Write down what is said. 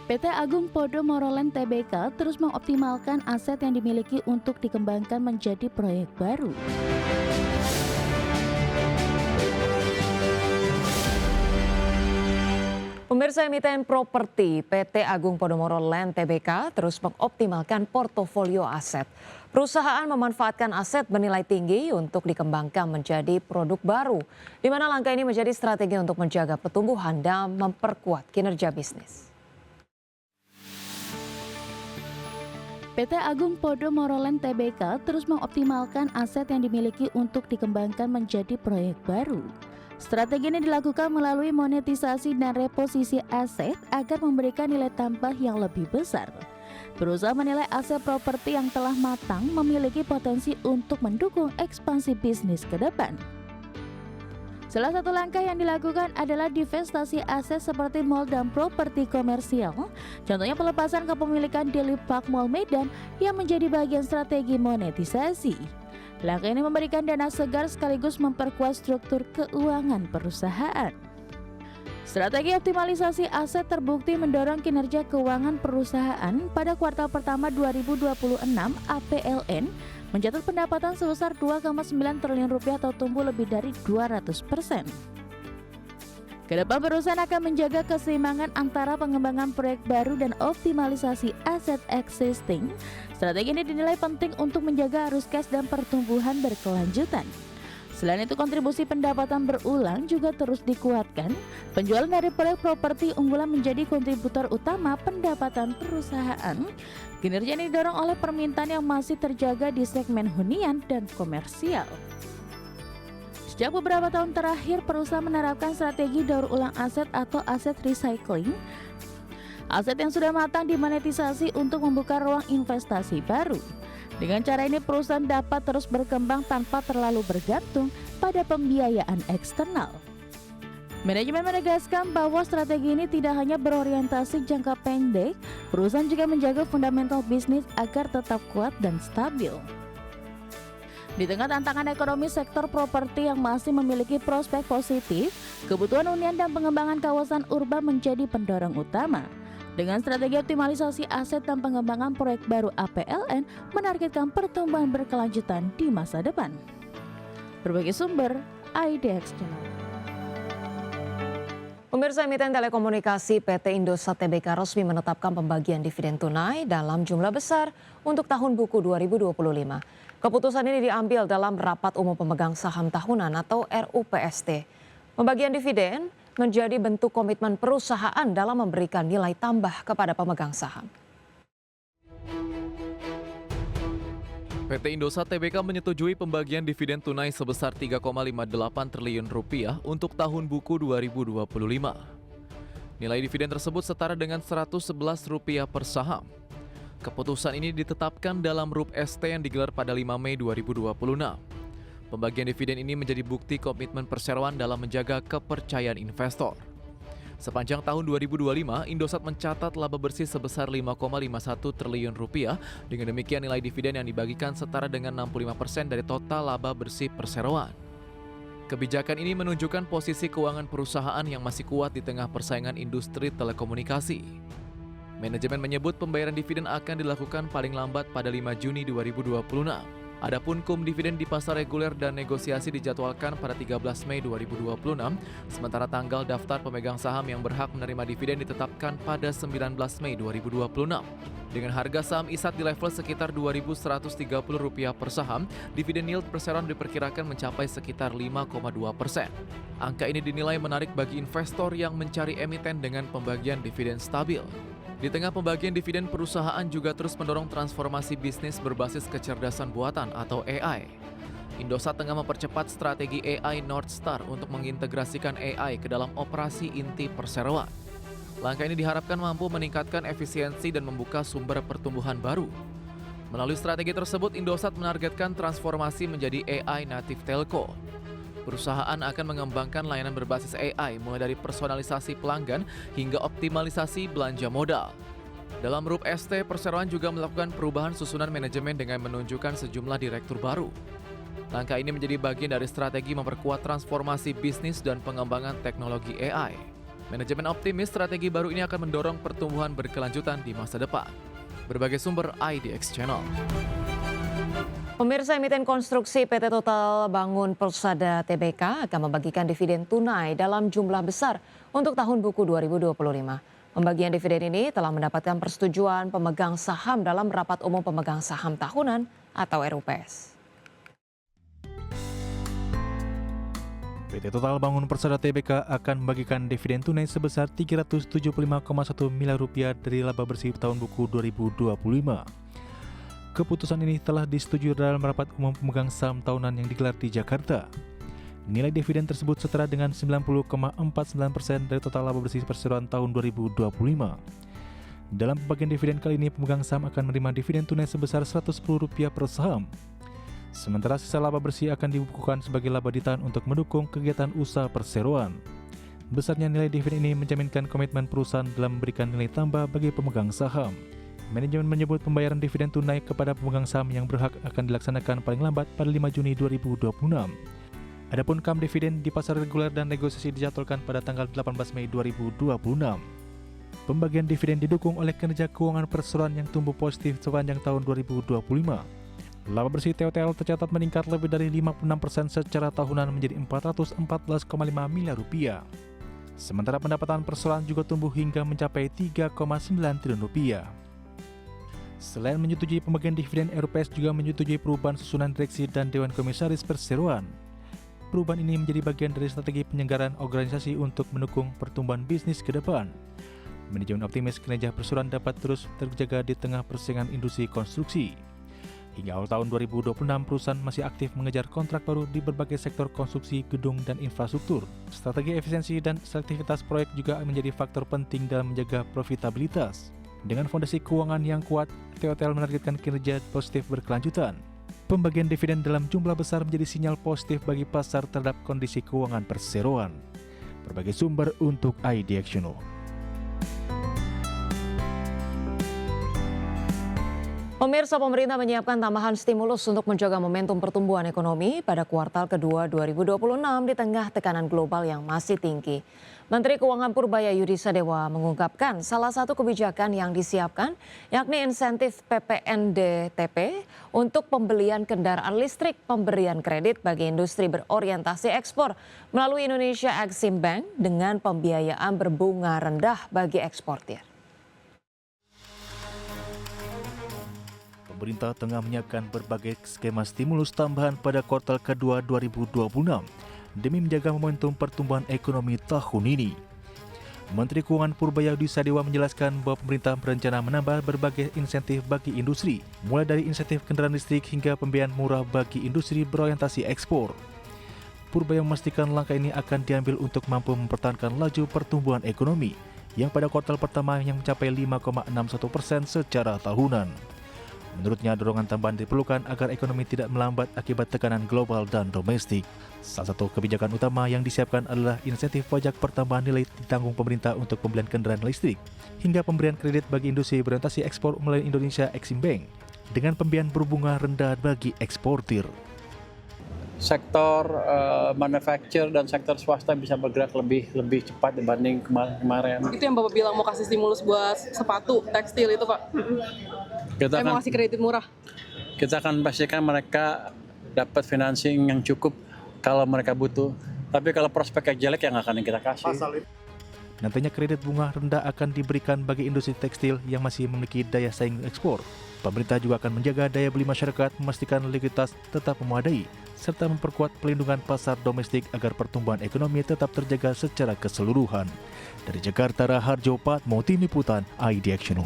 PT Agung Podomoro Land Tbk terus mengoptimalkan aset yang dimiliki untuk dikembangkan menjadi proyek baru. Pemirsa emiten properti PT Agung Podomoro Land Tbk terus mengoptimalkan portofolio aset. Perusahaan memanfaatkan aset bernilai tinggi untuk dikembangkan menjadi produk baru, di mana langkah ini menjadi strategi untuk menjaga pertumbuhan dan memperkuat kinerja bisnis. PT Agung Podomoro Land Tbk terus mengoptimalkan aset yang dimiliki untuk dikembangkan menjadi proyek baru. Strategi ini dilakukan melalui monetisasi dan reposisi aset agar memberikan nilai tambah yang lebih besar. Perusahaan menilai aset properti yang telah matang memiliki potensi untuk mendukung ekspansi bisnis ke depan. Salah satu langkah yang dilakukan adalah divestasi aset seperti mal dan properti komersial. Contohnya pelepasan kepemilikan di Park Mall Medan yang menjadi bagian strategi monetisasi. Langkah ini memberikan dana segar sekaligus memperkuat struktur keuangan perusahaan. Strategi optimalisasi aset terbukti mendorong kinerja keuangan perusahaan pada kuartal pertama 2026 APLN mencatat pendapatan sebesar 2,9 triliun rupiah atau tumbuh lebih dari 200%. Kedepan perusahaan akan menjaga keseimbangan antara pengembangan proyek baru dan optimalisasi aset existing. Strategi ini dinilai penting untuk menjaga arus cash dan pertumbuhan berkelanjutan. Selain itu, kontribusi pendapatan berulang juga terus dikuatkan. Penjualan dari proyek properti unggulan menjadi kontributor utama pendapatan perusahaan. Kinerja ini didorong oleh permintaan yang masih terjaga di segmen hunian dan komersial. Sejak beberapa tahun terakhir, perusahaan menerapkan strategi daur ulang aset atau aset recycling. Aset yang sudah matang dimonetisasi untuk membuka ruang investasi baru. Dengan cara ini perusahaan dapat terus berkembang tanpa terlalu bergantung pada pembiayaan eksternal. Manajemen menegaskan bahwa strategi ini tidak hanya berorientasi jangka pendek, perusahaan juga menjaga fundamental bisnis agar tetap kuat dan stabil. Di tengah tantangan ekonomi sektor properti yang masih memiliki prospek positif, kebutuhan hunian dan pengembangan kawasan urban menjadi pendorong utama. Dengan strategi optimalisasi aset dan pengembangan proyek baru APLN menargetkan pertumbuhan berkelanjutan di masa depan. Berbagai sumber, IDX Channel. Pemirsa emiten telekomunikasi PT Indosat Tbk resmi menetapkan pembagian dividen tunai dalam jumlah besar untuk tahun buku 2025. Keputusan ini diambil dalam Rapat Umum Pemegang Saham Tahunan atau RUPST. Pembagian dividen menjadi bentuk komitmen perusahaan dalam memberikan nilai tambah kepada pemegang saham. PT Indosat Tbk menyetujui pembagian dividen tunai sebesar 3,58 triliun rupiah untuk tahun buku 2025. Nilai dividen tersebut setara dengan Rp111 per saham. Keputusan ini ditetapkan dalam RUP ST yang digelar pada 5 Mei 2026. Pembagian dividen ini menjadi bukti komitmen perseroan dalam menjaga kepercayaan investor. Sepanjang tahun 2025, Indosat mencatat laba bersih sebesar 5,51 triliun rupiah. Dengan demikian nilai dividen yang dibagikan setara dengan 65% dari total laba bersih perseroan. Kebijakan ini menunjukkan posisi keuangan perusahaan yang masih kuat di tengah persaingan industri telekomunikasi. Manajemen menyebut pembayaran dividen akan dilakukan paling lambat pada 5 Juni 2026. Adapun dividen di pasar reguler dan negosiasi dijadwalkan pada 13 Mei 2026, sementara tanggal daftar pemegang saham yang berhak menerima dividen ditetapkan pada 19 Mei 2026. Dengan harga saham ISAT di level sekitar Rp2.130 per saham, dividen yield perseroan diperkirakan mencapai sekitar 5,2%. Angka ini dinilai menarik bagi investor yang mencari emiten dengan pembagian dividen stabil. Di tengah pembagian dividen, perusahaan juga terus mendorong transformasi bisnis berbasis kecerdasan buatan atau AI. Indosat tengah mempercepat strategi AI North Star untuk mengintegrasikan AI ke dalam operasi inti perseroan. Langkah ini diharapkan mampu meningkatkan efisiensi dan membuka sumber pertumbuhan baru. Melalui strategi tersebut, Indosat menargetkan transformasi menjadi AI native telco. Perusahaan akan mengembangkan layanan berbasis AI mulai dari personalisasi pelanggan hingga optimalisasi belanja modal. Dalam RUP ST, perseroan juga melakukan perubahan susunan manajemen dengan menunjukkan sejumlah direktur baru. Langkah ini menjadi bagian dari strategi memperkuat transformasi bisnis dan pengembangan teknologi AI. Manajemen optimis strategi baru ini akan mendorong pertumbuhan berkelanjutan di masa depan. Berbagai sumber IDX Channel. Pemirsa, emiten konstruksi PT Total Bangun Persada Tbk akan membagikan dividen tunai dalam jumlah besar untuk tahun buku 2025. Pembagian dividen ini telah mendapatkan persetujuan pemegang saham dalam Rapat Umum Pemegang Saham Tahunan atau RUPS. PT Total Bangun Persada Tbk akan membagikan dividen tunai sebesar Rp375,1 miliar dari laba bersih tahun buku 2025. Keputusan ini telah disetujui dalam Rapat Umum Pemegang Saham Tahunan yang digelar di Jakarta. Nilai dividen tersebut setara dengan 90,49% dari total laba bersih perseroan tahun 2025. Dalam pembagian dividen kali ini, pemegang saham akan menerima dividen tunai sebesar Rp110 per saham. Sementara sisa laba bersih akan dibukukan sebagai laba ditahan untuk mendukung kegiatan usaha perseroan. Besarnya nilai dividen ini menjaminkan komitmen perusahaan dalam memberikan nilai tambah bagi pemegang saham. Manajemen menyebut pembayaran dividen tunai kepada pemegang saham yang berhak akan dilaksanakan paling lambat pada 5 Juni 2026. Adapun kam dividen di pasar reguler dan negosiasi dijadwalkan pada tanggal 18 Mei 2026. Pembagian dividen didukung oleh kinerja keuangan perseroan yang tumbuh positif sepanjang tahun 2025. Laba bersih TOTL tercatat meningkat lebih dari 56% secara tahunan menjadi Rp414,5 miliar. Sementara pendapatan perseroan juga tumbuh hingga mencapai Rp3,9 triliun. Selain menyetujui pembagian dividen, RUPS juga menyetujui perubahan susunan direksi dan Dewan Komisaris Perseroan. Perubahan ini menjadi bagian dari strategi penyelenggaraan organisasi untuk mendukung pertumbuhan bisnis ke depan. Manajemen optimis kinerja perseroan dapat terus terjaga di tengah persaingan industri konstruksi. Hingga awal tahun 2026, perusahaan masih aktif mengejar kontrak baru di berbagai sektor konstruksi, gedung, dan infrastruktur. Strategi efisiensi dan selektivitas proyek juga menjadi faktor penting dalam menjaga profitabilitas. Dengan fondasi keuangan yang kuat, TOTL menargetkan kinerja positif berkelanjutan. Pembagian dividen dalam jumlah besar menjadi sinyal positif bagi pasar terhadap kondisi keuangan perseroan. Berbagai sumber untuk IDX Channel. Pemirsa, pemerintah menyiapkan tambahan stimulus untuk menjaga momentum pertumbuhan ekonomi pada kuartal kedua 2026 di tengah tekanan global yang masih tinggi. Menteri Keuangan Purbaya Yudi Sadewa mengungkapkan salah satu kebijakan yang disiapkan yakni insentif PPNDTP untuk pembelian kendaraan listrik, pemberian kredit bagi industri berorientasi ekspor melalui Indonesia Exim Bank dengan pembiayaan berbunga rendah bagi eksportir. Pemerintah tengah menyiapkan berbagai skema stimulus tambahan pada kuartal kedua 2026 demi menjaga momentum pertumbuhan ekonomi tahun ini. Menteri Keuangan Purbaya Yudi Sadewa menjelaskan bahwa pemerintah berencana menambah berbagai insentif bagi industri, mulai dari insentif kendaraan listrik hingga pembiayaan murah bagi industri berorientasi ekspor. Purbaya memastikan langkah ini akan diambil untuk mampu mempertahankan laju pertumbuhan ekonomi yang pada kuartal pertama yang mencapai 5,61% secara tahunan. Menurutnya, dorongan tambahan diperlukan agar ekonomi tidak melambat akibat tekanan global dan domestik. Salah satu kebijakan utama yang disiapkan adalah insentif pajak pertambahan nilai ditanggung pemerintah untuk pembelian kendaraan listrik, hingga pemberian kredit bagi industri berorientasi ekspor melalui Indonesia Exim Bank, dengan pembiayaan berbunga rendah bagi eksportir. Sektor manufacture dan sektor swasta bisa bergerak lebih cepat dibanding kemarin. Itu yang Bapak bilang mau kasih stimulus buat sepatu, tekstil itu Pak. Kita mau kasih kredit murah. Kita akan pastikan mereka dapat financing yang cukup kalau mereka butuh. Tapi kalau prospeknya jelek yang akan kita kasih. Nantinya kredit bunga rendah akan diberikan bagi industri tekstil yang masih memiliki daya saing ekspor. Pemerintah juga akan menjaga daya beli masyarakat, memastikan likuiditas tetap memadai, serta memperkuat pelindungan pasar domestik agar pertumbuhan ekonomi tetap terjaga secara keseluruhan. Dari Jakarta, Raharjo Patmo, Tim Liputan IDX Channel.